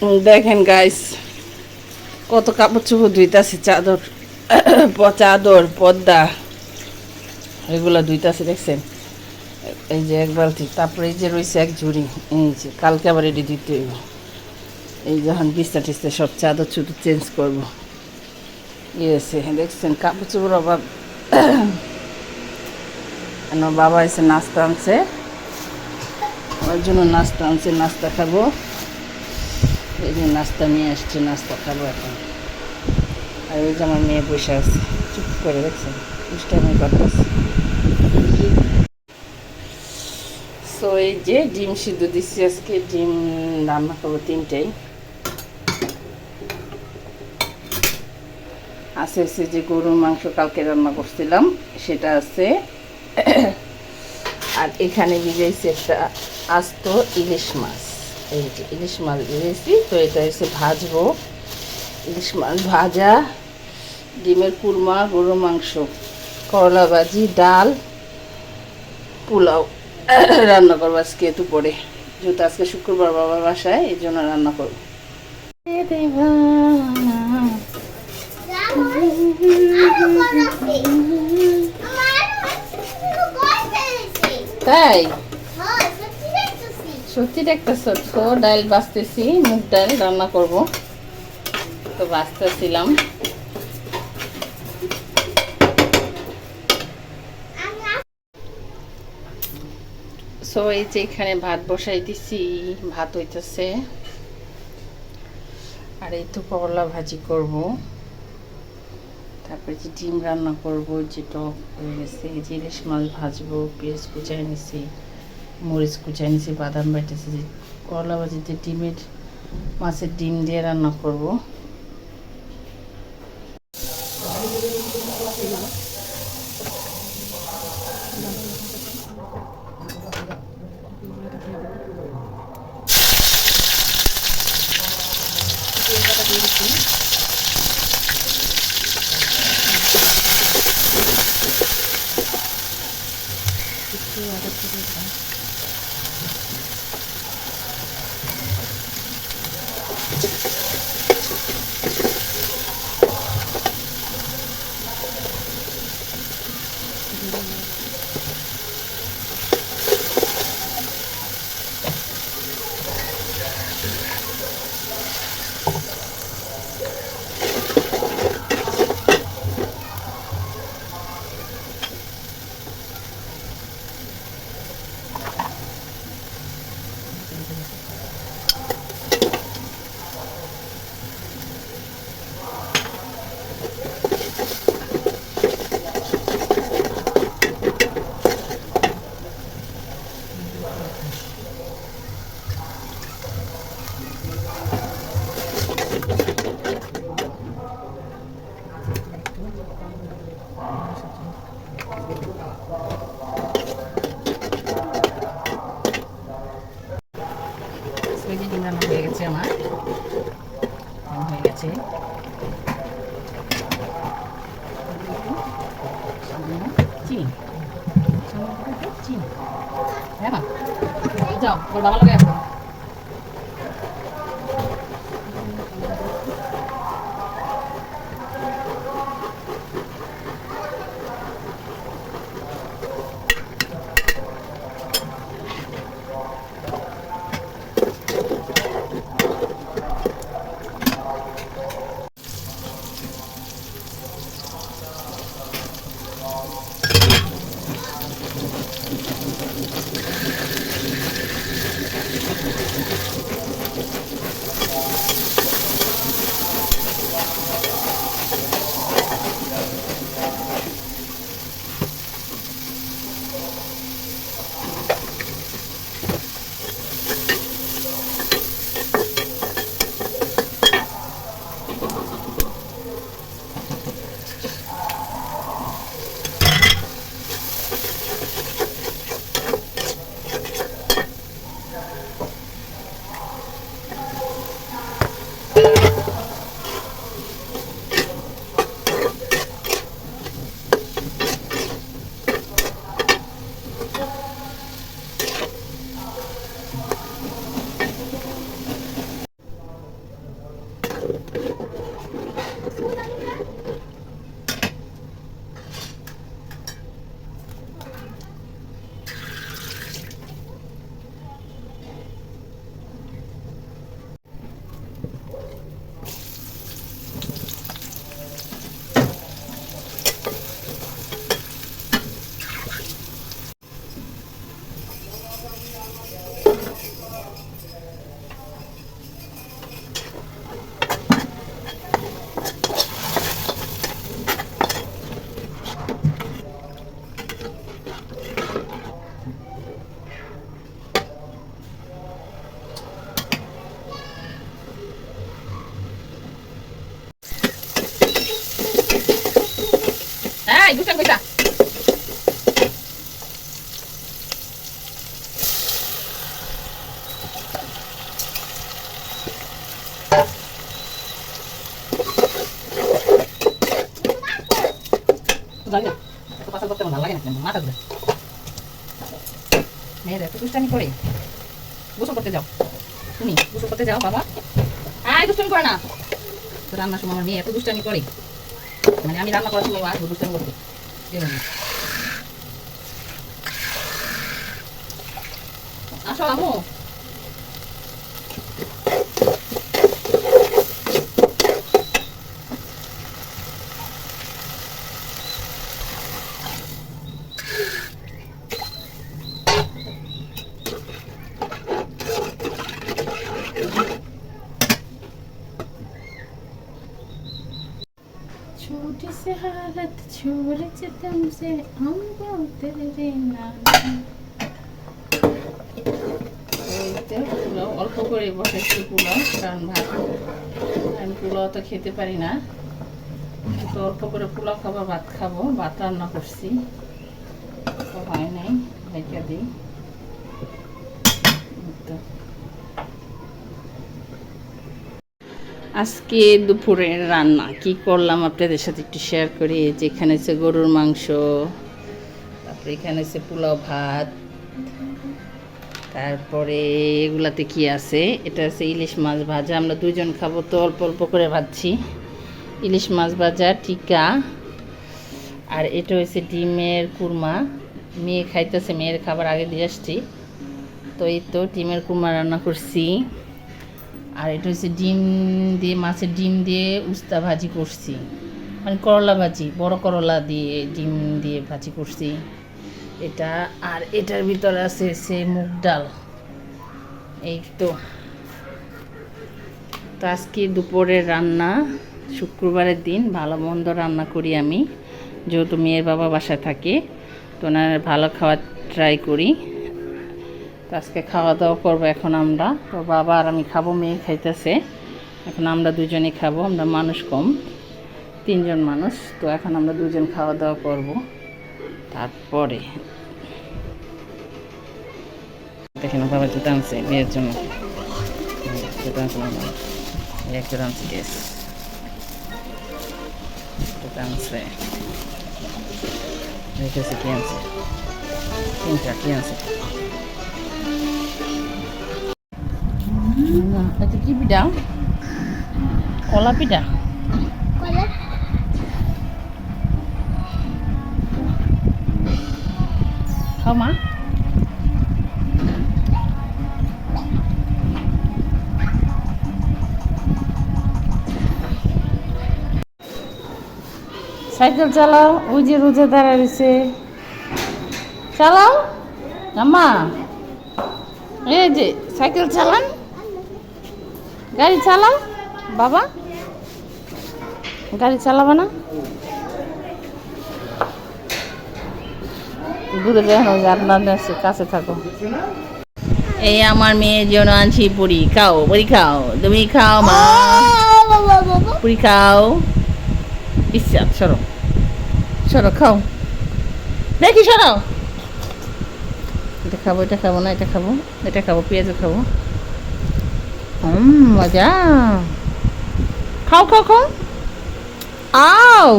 দেখেন গাইস, কত কাপড় চোপড় ধুইতাছে, চাদর চাদর পর্দা এগুলো ধুইতাছে দেখছেন। এই যে এক বালতি, তারপরে এই যে রয়েছে এক ঝুড়ি, এই যে কালকে আবার এটি ধুইতে হইব। এই যখন বিস্তা টিস্তা সব চাদর চুদর চেঞ্জ করবো। ইয়েছে দেখছেন কাপড় চোপড় অভাব। আমার বাবা এসে নাস্তা আনছে, ওর জন্য নাস্তা আনছে, নাস্তা খাবো। এই যে নাস্তা নিয়ে আসছে, নাস্তা খাবো এখন। আর ওই যে আমার মেয়ে বসে আছে চুপ করে, দেখছেন দুষ্টামি করতেছে। সো এই যে ডিম সিদ্ধ দিচ্ছি, আজকে ডিম রান্না করবো 3টাই। আছে হচ্ছে যে গরুর মাংস কালকে রান্না করছিলাম সেটা আছে। আর এখানে ভিজাইছি একটা আস্ত ইলিশ মাছ। এই যে ইলিশ মাছ ভিজাইছি, তো এটা হচ্ছে ভাজবো। ইলিশ মাছ ভাজা, ডিমের কুরমা, গরুর মাংস, করলা ভাজি, ডাল, পোলাও রান্না করবো আজকে দুপুরে। যেহেতু আজকে শুক্রবার বাবার বাসায়, এই জন্য রান্না করবো। তাই সত্যি দেখতেছ তো? ডাল বাছতেছি, মুগ ডাল রান্না করব, তো বাছতেছিলাম। সো এই যে এখানে ভাত বসাই দিছি, ভাত হইতেছে। আর এই তো করলা ভাজি করব, তারপরে যে ডিম রান্না করব, যে টক হয়ে গেছে। এই যে ইলিশ মাছ ভাজবো, পেঁয়াজ কুচাই নিছি, মরিচ কুচাই নিছি, বাদাম বাটেছি। যে করলা ভাজিতে ডিমের মাছের ডিম দিয়ে রান্না করব। ডিম রান্না হয়ে গেছে, আমার হয়ে গেছে। চিনি চিনি, হ্যাঁ না, যাও বাবা লাগে আসো। Ay, gusta, gusta. জানি না তো পাশাল করতে ভালো লাগে না মাথা ঘুরে মেয়েরা একটু দুষ্টামি করে গোসল করতে যাও তুমি গোসল করতে যাও বাবা আয় দুষ্টামি করে না তো রান্নার সময় আমার মেয়ে এত দুষ্টামি করে মানে আমি রান্না করার সময় আসবো দুষ্টামি করতে আসো আমু छोटी सी हालत छोड़ के तुमसे हम तेरे नाम পোলাও অল্প করে বসাইছি পোলাও কারণ ভাত আমি পোলাও তো খেতে পারি না তো অল্প করে পোলাও খাবো ভাত খাবো ভাত রান্না করছি তো হয় নাই রেখে দিই আজকে দুপুরের রান্না কি করলাম আপনাদের সাথে একটু শেয়ার করি যেখানে হচ্ছে গরুর মাংস তারপরে এখানে হচ্ছে পোলাও ভাত তারপরে এগুলাতে কি আছে এটা হচ্ছে ইলিশ মাছ ভাজা আমরা দুজন খাবো তো অল্প অল্প করে ভাজছি ইলিশ মাছ ভাজা টিকা আর এটা হচ্ছে ডিমের কুরমা মেয়ে খাইতেছে মেয়ের খাবার আগে দিয়ে আসছি তো এই তো ডিমের কুরমা রান্না করছি আর এটা হচ্ছে ডিম দিয়ে মাছের ডিম দিয়ে উস্তা ভাজি করছি মানে করলা ভাজি বড় করলা দিয়ে ডিম দিয়ে ভাজি করছি এটা আর এটার ভিতরে আছে সে মুগ ডাল এই তো আজকে দুপুরের রান্না শুক্রবারের দিন ভালো মন্দ রান্না করি আমি যেহেতু মেয়ের বাবা বাসায় থাকে তো ওনার ভালো খাওয়া ট্রাই করি তো আজকে খাওয়া দাওয়া করবো এখন আমরা তো বাবা আর আমি খাবো মেয়ে খাইতেছে এখন আমরা দুজনেই খাবো আমরা মানুষ কম 3 জন মানুষ তো এখন আমরা দুজন খাওয়া দাওয়া করবো তারপরে দেখেন বাবা জুতা আনছে মেয়ের জন্য জুতা আনছে এক জোড়া আনছে গ্যাস জুতা আনছে রেখেছে কি আনছে 3টা কি আনছে এটা কি পিঠা কলা পিঠা খাও মা সাইকেল চালাও ওই যে রোজা দাঁড়া রয়েছে চালাও আম্মা এই যে সাইকেল চালান গাড়ি চালাও বাবা গাড়ি চালাবো না দূরে যাও আপনার কাছে থাকো এই আমার মেয়ের জন্য আনছি পুরি খাও পুরি খাও তুমি খাও মা পুরি খাও ইচ্ছা সরো সরো খাও দেখি সরো এটা খাবো না এটা খাবো পেঁয়াজ খাবো মজা খাও আও